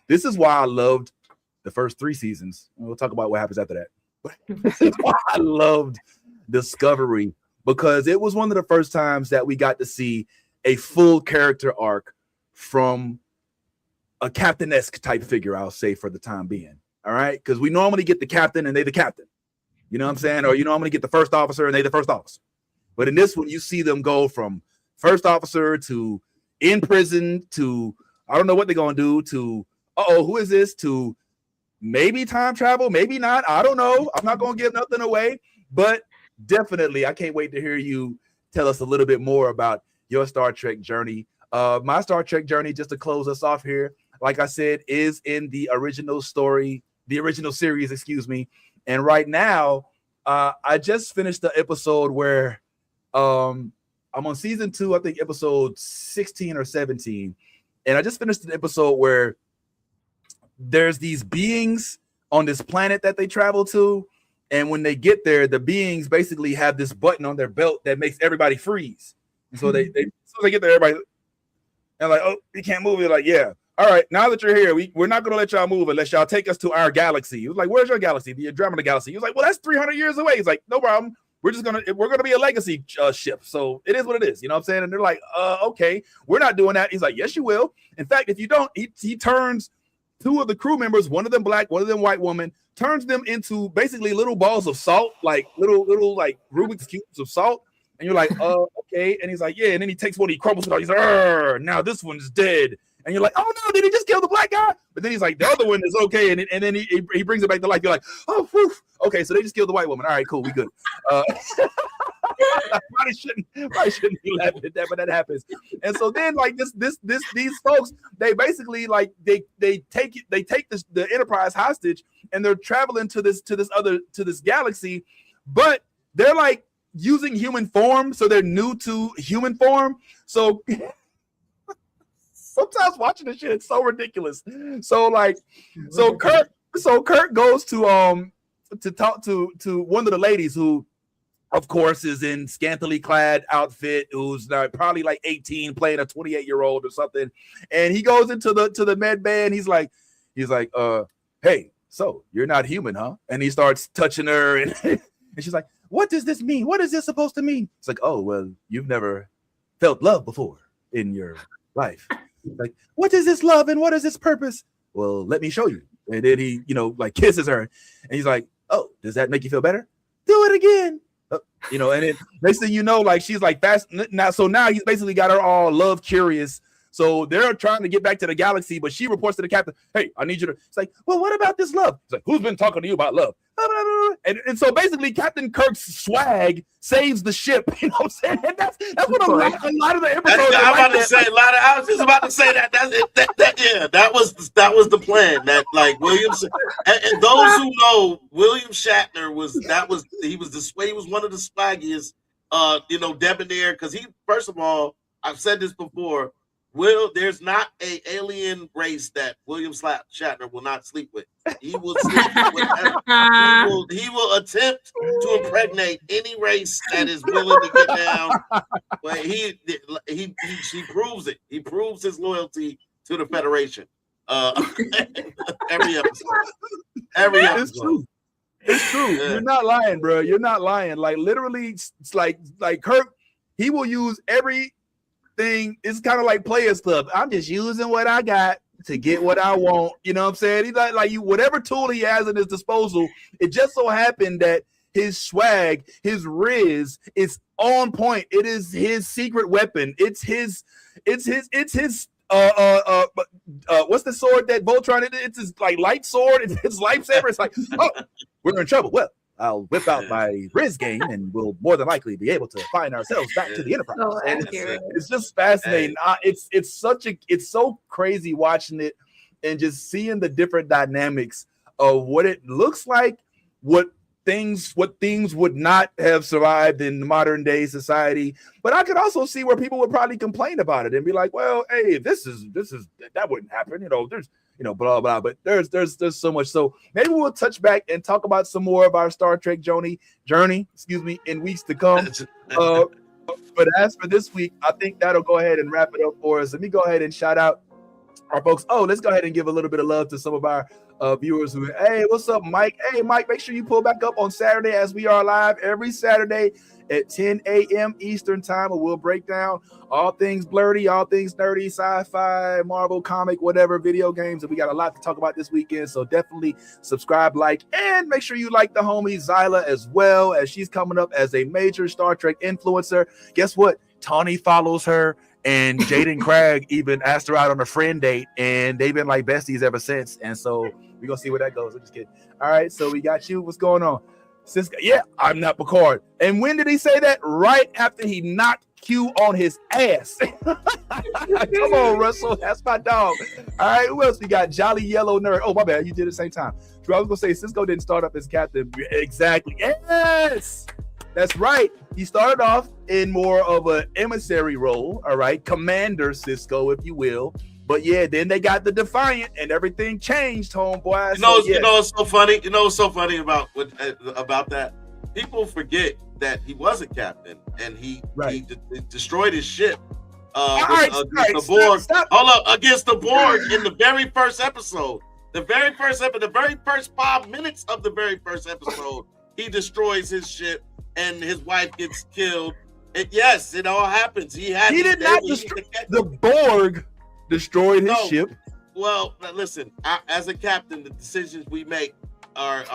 this is why I loved the first 3 seasons. We'll talk about what happens after that. But this is why I loved Discovery, because it was one of the first times that we got to see a full character arc from a captain-esque type figure, I'll say, for the time being. All right? Because we normally get the captain and they the captain. You know what I'm saying? Or you normally get the first officer and they the first officer. But in this one, you see them go from first officer to in prison to I don't know what they're going to do to who is this? To maybe time travel, maybe not. I don't know. I'm not going to give nothing away, but definitely, I can't wait to hear you tell us a little bit more about your Star Trek journey. My Star Trek journey, just to close us off here, like I said, is in the original series, excuse me. And right now, I just finished the episode where I'm on season 2, I think episode 16 or 17. And I just finished an episode where there's these beings on this planet that they travel to. And when they get there, the beings basically have this button on their belt that makes everybody freeze. And so they as soon as they get there, everybody and like, oh, you can't move. They're like, yeah. All right, now that you're here, we're not going to let y'all move unless y'all take us to our galaxy. He was like, where's your galaxy? The Andromeda Galaxy. He was like, well, that's 300 years away. He's like, no problem. We're going to be a legacy ship. So it is what it is. You know what I'm saying? And they're like, okay, we're not doing that. He's like, yes, you will. In fact, if you don't, he turns two of the crew members, one of them black, one of them white woman, turns them into basically little balls of salt, like little like Rubik's cubes of salt. And you're like, okay. And he's like, yeah. And then he takes one, he crumbles it out. He's like, now this one's dead. And you're like, oh no, did he just kill the black guy? But then he's like, the other one is okay. And then he brings it back to life. You're like, oh, whew. Okay, so they just killed the white woman. All right, cool, we good. Probably shouldn't be laughing at that, but that happens. And so then like these folks, they basically like they take the Enterprise hostage, and they're traveling to this galaxy, but they're like using human form, so they're new to human form. So sometimes watching this shit, it's so ridiculous. So Kirk goes to talk to one of the ladies who, of course, is in scantily clad outfit, who's probably like 18, playing a 28-year-old or something. And he goes into the med bay, and he's like, hey, so you're not human, huh? And he starts touching her, and and she's like, what does this mean? What is this supposed to mean? It's like, oh, well, you've never felt love before in your life. Like, what is this love and what is its purpose? Well, let me show you. And then he, like kisses her, and he's like, oh, does that make you feel better? Do it again. And then next thing you know, like she's like fast now. So now he's basically got her all love curious. So they're trying to get back to the galaxy, but she reports to the captain, hey, I need you to. It's like, well, what about this love? It's like, who's been talking to you about love? And so basically Captain Kirk's swag saves the ship. You know what I'm saying? And that's what a lot of the episodes. I was just about to say that. That was the plan. That like Williams and those who know, William Shatner was one of the swaggiest debonair, because he, first of all, I've said this before, there's not an alien race that William Shatner will not sleep with. He will sleep with he will attempt to impregnate any race that is willing to get down. But he proves it. He proves his loyalty to the Federation. Every episode. It's true. It's true. Yeah. You're not lying, bro. You're not lying. Like literally, it's like Kirk, he will use everything. It's kind of like Players Club. I'm just using what I got to get what I want. You know what I'm saying? He's like you, whatever tool he has at his disposal. It just so happened that his swag, his riz, is on point. It is his secret weapon. It's his what's the sword that Voltron? It's his like light sword. It's his lightsaber. It's like, oh, we're in trouble. Well, I'll whip out my Riz game, and we'll more than likely be able to find ourselves back to the Enterprise. So and it's just fascinating. It's so crazy watching it and just seeing the different dynamics of what it looks like, what things would not have survived in modern day society. But I could also see where people would probably complain about it and be like, well, hey, this is that wouldn't happen. There's blah blah. But there's so much. So maybe we'll touch back and talk about some more of our Star Trek journey, in weeks to come. But as for this week, I think that'll go ahead and wrap it up for us. Let me go ahead and shout out our folks. Oh, let's go ahead and give a little bit of love to some of our viewers who, hey, what's up, Mike? Hey, Mike, make sure you pull back up on Saturday, as we are live every Saturday at 10 a.m. Eastern time, and we'll break down all things blurry, all things nerdy, sci-fi, Marvel, comic, whatever, video games. And we got a lot to talk about this weekend, so definitely subscribe, like, and make sure you like the homie Zyla as well, as she's coming up as a major Star Trek influencer. Guess what? Tawny follows her, and Jaden Craig even asked her out on a friend date, and they've been like besties ever since. And so we're gonna see where that goes. I'm just kidding. All right, so we got you. What's going on? Cisco, yeah, I'm not Picard. And when did he say that? Right after he knocked Q on his ass. Come on, Russell. That's my dog. All right, who else we got? Jolly Yellow Nerd. Oh, my bad. You did it at the same time. I was gonna say Cisco didn't start up as captain. Exactly. Yes. That's right. He started off in more of an emissary role, all right, Commander Cisco, if you will. But yeah, then they got the Defiant, and everything changed, homeboy. You know what's so funny? You know what's so funny about that? People forget that he wasn't captain, and he destroyed his ship against the Borg. Hold up, against the Borg in the very first episode. The very first 5 minutes of the very first episode, he destroys his ship and his wife gets killed. And yes, it all happens. He did not destroy the Borg. Destroyed his ship. Well, listen. As a captain, the decisions we make have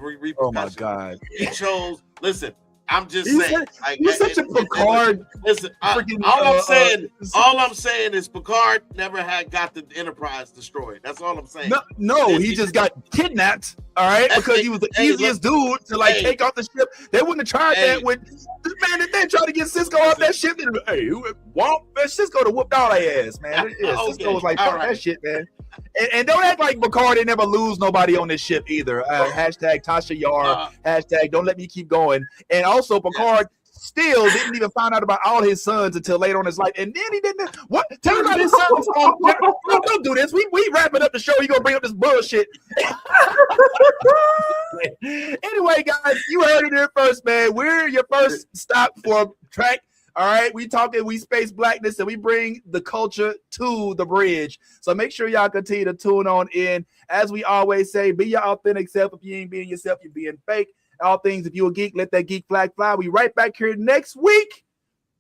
repercussions. Oh my God! He chose. Listen, I'm just saying. You're such a Picard. Listen, all I'm saying is Picard never got the Enterprise destroyed. That's all I'm saying. No, he just got kidnapped. All right, because he was the easiest dude to take off the ship. They wouldn't have tried that with man. If they tried to get Cisco off that ship, Cisco to whooped all their ass, man. Cisco was like, fuck that shit, man. And don't act like Picard, they never lose nobody on this ship either. Hashtag Tasha Yar. Hashtag don't let me keep going. And also Picard still didn't even find out about all his sons until later on in his life. And then he didn't. What? Tell me about his sons. Don't do this. We wrapping up the show. You gonna bring up this bullshit? Anyway, guys, you heard it here first, man. We're your first stop for Trek. All right, we space blackness, and we bring the culture to the bridge. So make sure y'all continue to tune on in. As we always say, be your authentic self. If you ain't being yourself, you're being fake. All things, if you're a geek, let that geek flag fly. We right back here next week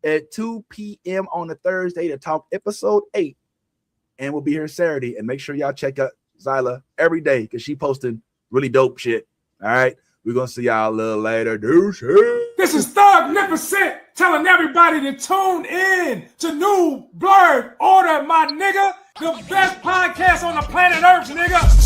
at 2 p.m. on a Thursday to talk episode 8. And we'll be here Saturday. And make sure y'all check out Zyla every day because she posting really dope shit. All right. We're going to see y'all a little later. Deuces. This is Thugnificent telling everybody to tune in to New Blurred Order, my nigga. The best podcast on the planet Earth, nigga.